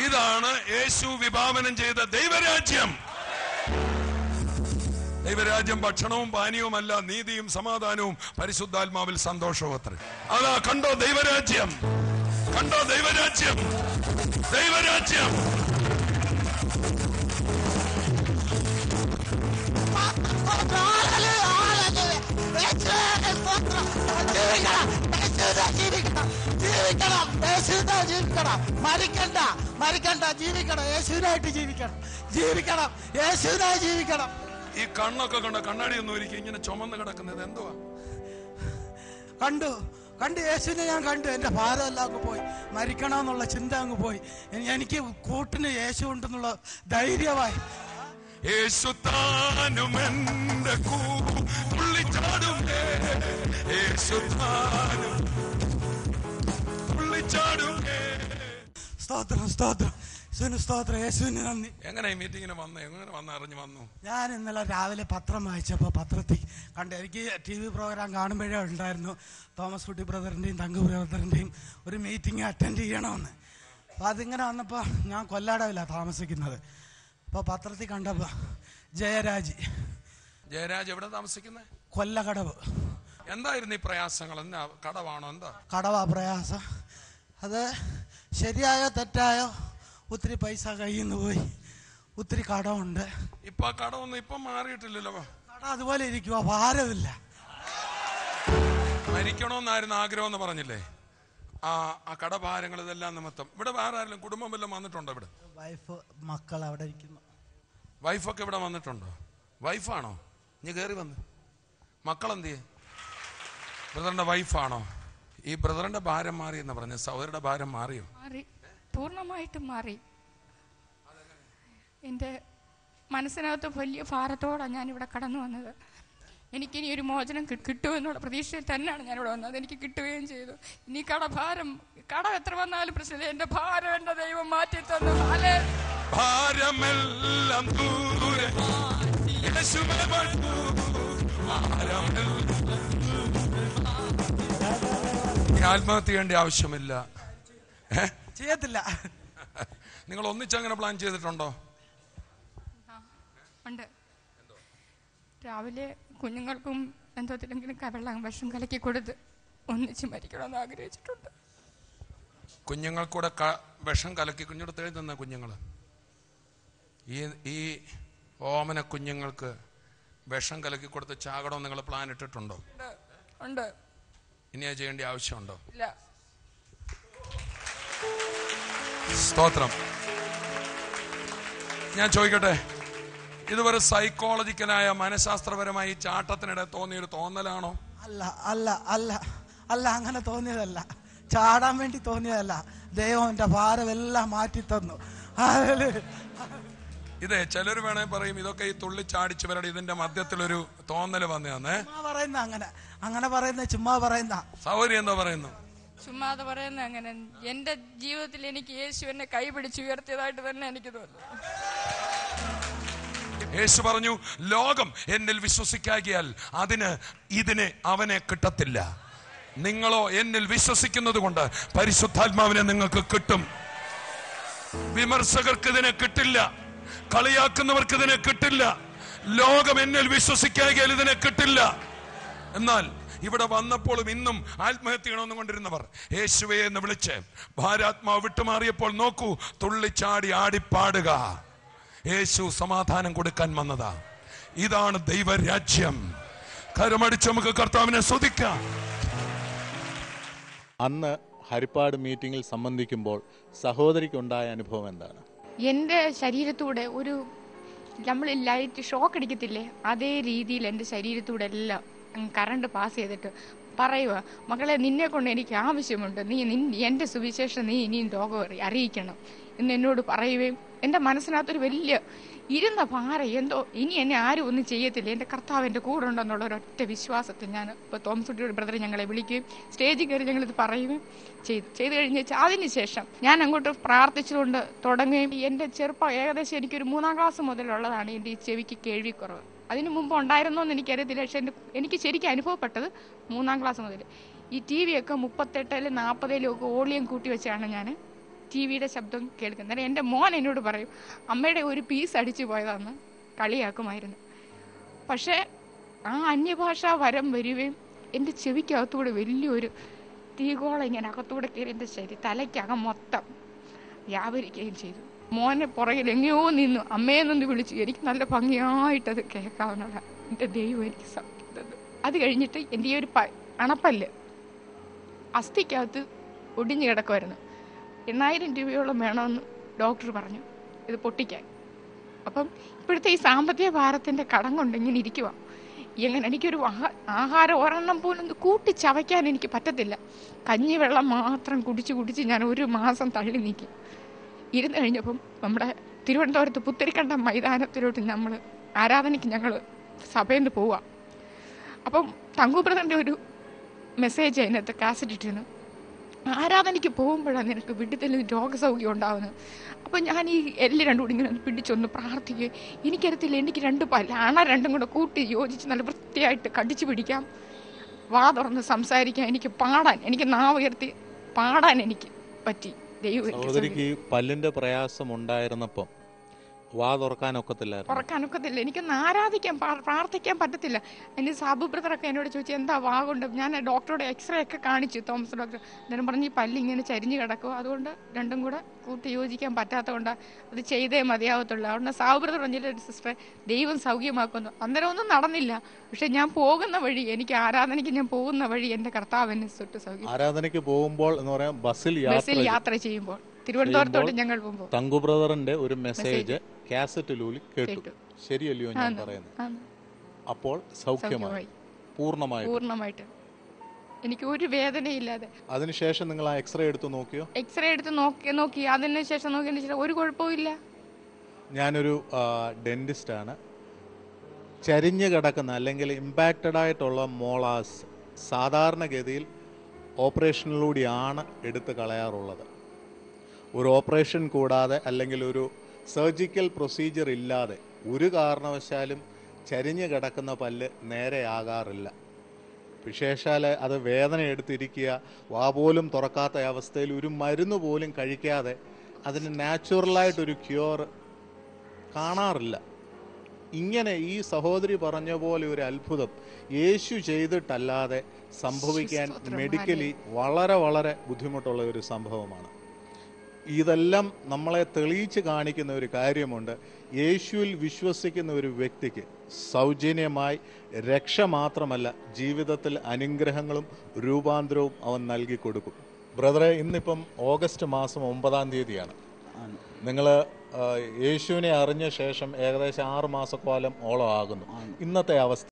ഇതാണ് യേശു വിഭാവനം ചെയ്ത ദൈവരാജ്യം. ദൈവരാജ്യം ഭക്ഷണവും പാനീയവുമല്ല, നീതിയും സമാധാനവും പരിശുദ്ധാത്മാവിൽ സന്തോഷവും അത്ര. അതാ കണ്ടോ ദൈവരാജ്യം, കണ്ടോ ദൈവരാജ്യം, ദൈവരാജ്യം. മരിക്കണ്ട, ജീവിക്കണം, യേശുവിനായിട്ട് ജീവിക്കണം, ജീവിക്കണം, യേശുവിനായി ജീവിക്കണം. ഈ കണ്ണൊക്കെ കണ്ട കണ്ണാടി ഒന്നും ഒരിക്കലും ഇങ്ങനെ ചുമന്ന് കിടക്കുന്നത് എന്തുവാ? കണ്ടു യേശുവിനെ ഞാൻ കണ്ടു. എന്റെ ഭാരം എല്ലാം അങ്ങ് പോയി, മരിക്കണമെന്നുള്ള ചിന്ത അങ്ങ് പോയി. എനിക്ക് കൂട്ടിന് യേശു ഉണ്ടെന്നുള്ള ധൈര്യമായി. യേശു താനും എന്റെ തുള്ളിച്ചാടും, യേശു താനും തുള്ളിച്ചാടും. സ്തോത്രം, സ്തോത്രം, സ്തോത്രം, യേശുവിന് നന്ദി. എങ്ങനെ മീറ്റിങ്ങിന് വന്നു? എങ്ങനെ അറിഞ്ഞു വന്നു? ഞാൻ ഇന്നലെ രാവിലെ പത്രം വായിച്ചപ്പോൾ പത്രത്തിൽ കണ്ട്. എനിക്ക് TV പ്രോഗ്രാം കാണുമ്പോഴേ ഉണ്ടായിരുന്നു തോമസ് കുട്ടി ബ്രദറിൻ്റെയും തങ്കു ബ്രദറിൻ്റെയും ഒരു മീറ്റിംഗ് അറ്റൻഡ് ചെയ്യണമെന്ന്. അപ്പോൾ അതിങ്ങനെ വന്നപ്പോൾ ഞാൻ കൊല്ലാടവിലാണ് താമസിക്കുന്നത്. അപ്പോൾ പത്രത്തിൽ കണ്ടപ്പോൾ ജയരാജ് എവിടെ താമസിക്കുന്നത്? കൊല്ലകടവ്. എന്തായിരുന്നു ഈ പ്രയാസങ്ങൾ? എന്താ കടവാണോ? എന്താ കടവാ പ്രയാസം? അത് ശരിയായോ തെറ്റായോ, ഒത്തിരി പൈസ കയ്യിൽ നിന്ന് പോയി, ഒത്തിരി കടമുണ്ട്. ഇപ്പൊ കടമൊന്നും ഇപ്പൊ മാറിയിട്ടില്ലല്ലോ. കട അതുപോലെ ഇരിക്കുക, ഭാരമില്ല. മരിക്കണമെന്നായിരുന്നു ആഗ്രഹം എന്ന് പറഞ്ഞില്ലേ? ആ കടഭാരങ്ങൾ ഇതെല്ലാം നിമിത്തം ഇവിടെ വേറെ ആരെങ്കിലും കുടുംബം വല്ലതും വന്നിട്ടുണ്ടോ? ഇവിടെ വൈഫ്, മക്കൾ അവിടെ ഇരിക്കുന്നു. വൈഫൊക്കെ ഇവിടെ വന്നിട്ടുണ്ടോ? വൈഫാണോ? നീ കയറി വന്ന്. മക്കളെന്തിയെ? ബ്രദറിന്റെ വൈഫാണോ? ഈ ബ്രദറിന്റെ ഭാരം മാറി എന്ന് പറഞ്ഞ സഹോദരിയുടെ ഭാരം മാറിയോ? മാറി, പൂർണ്ണമായിട്ടും മാറി. എൻ്റെ മനസ്സിനകത്ത് വലിയ ഭാരത്തോടാണ് ഞാനിവിടെ കടന്നു വന്നത്. എനിക്കിനി ഒരു മോചനം കിട്ടുമെന്നുള്ള പ്രതീക്ഷയിൽ തന്നെയാണ് ഞാനിവിടെ വന്നത്. എനിക്ക് കിട്ടുകയും ചെയ്തു. ഇനി കടഭാരം, കടം എത്ര വന്നാലും പ്രശ്നമില്ല. എൻ്റെ ഭാരം എൻ്റെ ദൈവം മാറ്റി തന്നു. ഭാരമെല്ലാം ദൂരെ ആത്മഹത്യ ചെയ്യേണ്ട ആവശ്യമില്ല, ചെയ്യത്തില്ല. നിങ്ങൾ ഒന്നിച്ചങ്ങനെ പ്ലാൻ ചെയ്തിട്ടുണ്ടോ? ഉണ്ട്. രാവിലെ കുഞ്ഞുങ്ങൾക്കും എന്തോത്തിലെങ്കിലും വെള്ളം വിഷം കലക്കി കൊടുത്ത് ഒന്നിച്ച് മരിക്കണമെന്ന് ആഗ്രഹിച്ചിട്ടുണ്ട്. കുഞ്ഞുങ്ങൾക്കൂടെ വിഷം കലക്കി കുഞ്ഞുടുത്ത് എഴുതുന്ന കുഞ്ഞുങ്ങൾ, ഈ ഓമന കുഞ്ഞുങ്ങൾക്ക് വിഷം കലക്കി കൊടുത്ത് ചാകടം നിങ്ങൾ പ്ലാൻ ഇട്ടിട്ടുണ്ടോ? ഉണ്ട്. ഇനി അത് ചെയ്യേണ്ട ആവശ്യമുണ്ടോ? ഇല്ല. സ്തോത്രം. ഞാൻ ചോദിക്കട്ടെ, ഇതുവരെ സൈക്കോളജിക്കലായ മനഃശാസ്ത്രപരമായി ചാട്ടത്തിനിടെ തോന്നിയൊരു തോന്നലാണോ? അല്ല അല്ല അല്ല അല്ല, അങ്ങനെ തോന്നിയതല്ല. ചാടാൻ വേണ്ടി തോന്നിയതല്ല. ദൈവം എൻ്റെ ഭാരമെല്ലാം മാറ്റി തന്നു. ഇതേ ചിലർ വേണേ പറയും ഇതൊക്കെ ഈ തുള്ളി ചാടിച്ചവരുടെ ഇതിന്റെ മധ്യത്തിലൊരു തോന്നല് വന്നേ. പറയുന്ന അങ്ങനെ പറയുന്ന ചുമ്മാ പറയുന്ന. സൗകര്യം എന്താ പറയുന്നു? ചുമ്മാതെ പറയുന്ന അങ്ങനെ. എന്റെ ജീവിതത്തിൽ എനിക്ക് യേശു എന്നെ കൈപിടിച്ച് ഉയർത്തിയതായിട്ട് തന്നെ എനിക്ക് തോന്നുന്നു. യേശു പറഞ്ഞു, ലോകം എന്നിൽ വിശ്വസിക്കാകിയാൽ ഇതിന് അവനെ കിട്ടത്തില്ല. നിങ്ങളോ എന്നിൽ വിശ്വസിക്കുന്നത് കൊണ്ട് പരിശുദ്ധാത്മാവിനെ നിങ്ങൾക്ക് കിട്ടും. വിമർശകർക്ക് ഇതിനെ കിട്ടില്ല, കളിയാക്കുന്നവർക്ക് ഇതിനെ കിട്ടില്ല. ലോകം എന്നിൽ വിശ്വസിക്കാകിയാൽ ഇതിനെ കിട്ടില്ല. എന്നാൽ ഇവിടെ വന്നപ്പോഴും ഇന്നും ആത്മഹത്യ ചെയ്യണമെന്ന് കൊണ്ടിരുന്നവർ യേശുവേ എന്ന് വിളിച്ച് ഭാരാത്മാവ് വിട്ടുമാറിയപ്പോൾ നോക്കൂ, തുള്ളിച്ചാടി ആടിപ്പാടുക. യേശു സമാധാനം കൊടുക്കാൻ വന്നതാ. ഇതാണ് ദൈവരാജ്യം. കരമടിച്ച് നമുക്ക് കർത്താവിനെ സ്തുതിക്കാം. അന്ന് ഹരിപ്പാട് മീറ്റിംഗിൽ സംബന്ധിക്കുമ്പോൾ സഹോദരിക്കുണ്ടായ അനുഭവം എന്താണ്? എൻ്റെ ശരീരത്തൂടെ ഒരു നമ്മൾ ലൈറ്റ് ഷോക്ക് അടിക്കത്തില്ലേ, അതേ രീതിയിൽ എൻ്റെ ശരീരത്തൂടെ എല്ലാം കറണ്ട് പാസ് ചെയ്തിട്ട് പറയുക, മകളെ നിന്നെ കൊണ്ട് എനിക്ക് ആവശ്യമുണ്ട്, എൻ്റെ സുവിശേഷം നീ ഇനിയും ലോകം അറിയിക്കണം എന്ന് എന്നോട് പറയുകയും എൻ്റെ മനസ്സിനകത്തൊരു വലിയ ഇരുന്ന ഭാര, എന്തോ ഇനി എന്നെ ആരും ഒന്നും ചെയ്യത്തില്ല, എൻ്റെ കർത്താവ് എൻ്റെ കൂടെ ഉണ്ടെന്നുള്ള ഒരൊറ്റ വിശ്വാസത്തിൽ ഞാൻ ഇപ്പോൾ തോമസ് കുട്ടിയുടെ ബ്രദർ ഞങ്ങളെ വിളിക്കുകയും സ്റ്റേജിൽ കയറി ഞങ്ങളിത് പറയുകയും ചെയ്തു കഴിഞ്ഞ് അതിനുശേഷം ഞാൻ അങ്ങോട്ട് പ്രാർത്ഥിച്ചുകൊണ്ട് തുടങ്ങുകയും എൻ്റെ ചെറുപ്പം ഏകദേശം എനിക്കൊരു 3ാം ക്ലാസ് മുതലുള്ളതാണ് എൻ്റെ ഈ ചെവിക്ക് കേൾവിക്കുറവ്. അതിനു മുമ്പ് ഉണ്ടായിരുന്നോ എന്ന് എനിക്കറിയത്തില്ല. പക്ഷെ എനിക്ക് ശരിക്കും അനുഭവപ്പെട്ടത് 3ാം ക്ലാസ് മുതൽ. ഈ TV ഒക്കെ 38-ലും 40-ലും ഒക്കെ വോളിയം കൂട്ടി വെച്ചാണ് ഞാൻ TV യുടെ ശബ്ദം കേൾക്കുന്നത്. അന്നേരം എൻ്റെ മോൻ എന്നോട് പറയും, അമ്മയുടെ ഒരു പീസ് അടിച്ചു പോയതാണെന്ന് കളിയാക്കുമായിരുന്നു. പക്ഷേ ആ അന്യഭാഷാ വരം വരികയും എൻ്റെ ചെവിക്കകത്തൂടെ വലിയൊരു തീകോളം ഇങ്ങനെ അകത്തൂടെ കയറി എൻ്റെ തലയ്ക്കകം മൊത്തം വ്യാപരിക്കുകയും ചെയ്തു. മോനെ പുറകിൽ എങ്ങനെയോ നിന്നു അമ്മയെ നിന്ന് വിളിച്ചു. എനിക്ക് നല്ല ഭംഗിയായിട്ടത് കേൾക്കാവുന്നതാണ്. എൻ്റെ ദൈവം എനിക്ക് സഹിക്കുന്നത്. അത് കഴിഞ്ഞിട്ട് എൻ്റെ ഈ ഒരു അണപ്പല്ല് അസ്ഥിക്കകത്ത് ഒടിഞ്ഞു കിടക്കുമായിരുന്നു. 8,000 രൂപയോളം വേണമെന്ന് ഡോക്ടർ പറഞ്ഞു ഇത് പൊട്ടിക്കാൻ. അപ്പം ഇപ്പോഴത്തെ ഈ സാമ്പത്തിക ഭാരത്തിൻ്റെ കടം കൊണ്ട് ഇങ്ങനെ ഇരിക്കുക. എങ്ങനെ എനിക്കൊരു ആഹാരം ഒരെണ്ണം പോലും കൂട്ടി ചവയ്ക്കാൻ എനിക്ക് പറ്റത്തില്ല. കഞ്ഞിവെള്ളം മാത്രം കുടിച്ച് ഞാൻ 1 മാസം തള്ളി നീക്കി. ഇരുന്ന് കഴിഞ്ഞപ്പം നമ്മുടെ തിരുവനന്തപുരത്ത് പുത്തരിക്കണ്ടം മൈതാനത്തിലോട്ട് നമ്മൾ ആരാധനയ്ക്ക് ഞങ്ങൾ സഭയിൽ നിന്ന് പോവുക. അപ്പം തങ്കു ബ്രദറിൻ്റെ ഒരു മെസ്സേജ് അതിനകത്ത് കാസറ്റ് ഇട്ടിരുന്നു, ആരാധനയ്ക്ക് പോകുമ്പോഴാണ് നിനക്ക് വീട്ടിൽ രോഗസൗഖ്യം ഉണ്ടാകുന്നത്. അപ്പം ഞാൻ ഈ എല്ല് രണ്ടും കൂടി ഇങ്ങനെ പിടിച്ചൊന്ന് പ്രാർത്ഥിക്കുക. എനിക്കറിയത്തില്ല, എനിക്ക് 2 പല്ല് രണ്ടും കൂടെ കൂട്ടി യോജിച്ച് നല്ല വൃത്തിയായിട്ട് കടിച്ചു പിടിക്കാം, വാ തുറന്ന് സംസാരിക്കാം, എനിക്ക് പാടാൻ, എനിക്ക് നാവ് ഉയർത്തി പാടാൻ എനിക്ക് പറ്റി. സഹോദരിക്ക് പല്ലിന്റെ പ്രയാസം ഉണ്ടായിരുന്നപ്പം വാ തുറക്കാനൊക്കത്തില്ല. എനിക്കൊന്ന് ആരാധിക്കാൻ പ്രാർത്ഥിക്കാൻ പറ്റത്തില്ല. എൻ്റെ സാബു ബ്രദറൊക്കെ എന്നോട് ചോദിച്ചു എന്താ വാ കൊണ്ട്. ഞാൻ ഡോക്ടറുടെ എക്സ്റേ ഒക്കെ കാണിച്ചു, തോമസ് ഡോക്ടർ. അന്നേരം പറഞ്ഞ് ഈ പല്ല് ഇങ്ങനെ ചരിഞ്ഞ് കിടക്കും, അതുകൊണ്ട് രണ്ടും കൂടെ കൂട്ടി യോജിക്കാൻ പറ്റാത്തതുകൊണ്ട് അത് ചെയ്തേ മതിയാവത്തുള്ളൂ. അതുകൊണ്ട് സാബു ബ്രദർ പറഞ്ഞില്ല സിസ്റ്ററെ ദൈവം സൗഖ്യമാക്കുന്നു. അന്നേരം ഒന്നും നടന്നില്ല. പക്ഷെ ഞാൻ പോകുന്ന വഴി, എനിക്ക് ആരാധനയ്ക്ക് ഞാൻ പോകുന്ന വഴി എൻ്റെ കർത്താവ് എന്നെ തൊട്ട് സൗഖ്യം. ആരാധനയ്ക്ക് പോകുമ്പോൾ എന്ന് പറയാം ബസ്സിൽ യാത്ര ചെയ്യുമ്പോൾ തിരുവനന്തപുരത്തോട്ട് ഞങ്ങൾ പോകുമ്പോൾ തങ്കു ബ്രദറിന്റെ ഒരു മെസ്സേജ് കാസറ്റിലൂടെ കേട്ടു. ശരിയല്ലയോ ഞാൻ പറയുന്നത്? അപ്പോൾ സൗഖ്യമായി പൂർണ്ണമായിട്ട് എനിക്ക് ഒരു വേദനയില്ലാതെ. അതിനുശേഷം നിങ്ങൾ ആ എക്സ്റേ എടുത്ത് നോക്കിയോ? എക്സ്റേ എടുത്ത് നോക്കി അതിനുശേഷം നോക്കിയതിന് ശേഷം ഒരു കുഴപ്പമില്ല. ഞാനൊരു ഡെന്റിസ്റ്റ് ആണ്. ചരിഞ്ഞു കിടക്കുന്ന അല്ലെങ്കിൽ ഇമ്പാക്റ്റഡ് ആയിട്ടുള്ള മോളാസ് സാധാരണഗതിയിൽ ഓപ്പറേഷനിലൂടെയാണ് എടുത്ത് കളയാറുള്ളത്. ഒരു ഓപ്പറേഷൻ കൂടാതെ അല്ലെങ്കിൽ ഒരു സർജിക്കൽ പ്രൊസീജിയർ ഇല്ലാതെ ഒരു കാരണവശാലും ചരിഞ്ഞു കിടക്കുന്ന പല്ല് നേരെയാകാറില്ല. വിശേഷാൽ അത് വേദന എടുത്തിരിക്കുക, വാ പോലും തുറക്കാത്ത അവസ്ഥയിൽ ഒരു മരുന്ന് പോലും കഴിക്കാതെ അതിന് നാച്ചുറലായിട്ടൊരു ക്യൂർ കാണാറില്ല. ഇങ്ങനെ ഈ സഹോദരി പറഞ്ഞ പോലെ ഒരു അത്ഭുതം യേശു ചെയ്തിട്ടല്ലാതെ സംഭവിക്കാൻ മെഡിക്കലി വളരെ വളരെ ബുദ്ധിമുട്ടുള്ള ഒരു സംഭവമാണ്. ഇതെല്ലാം നമ്മളെ തെളിയിച്ച് കാണിക്കുന്ന ഒരു കാര്യമുണ്ട്. യേശുവിൽ വിശ്വസിക്കുന്ന ഒരു വ്യക്തിക്ക് സൗജന്യമായി രക്ഷ മാത്രമല്ല ജീവിതത്തിൽ അനുഗ്രഹങ്ങളും രൂപാന്തരവും അവൻ നൽകി കൊടുക്കും. ബ്രദറെ, ഇന്നിപ്പം ഓഗസ്റ്റ് മാസം 9-ാം തീയതിയാണ്. നിങ്ങൾ യേശുവിനെ അറിഞ്ഞ ശേഷം ഏകദേശം 6 മാസക്കാലം ഓളം ആകുന്നു. ഇന്നത്തെ അവസ്ഥ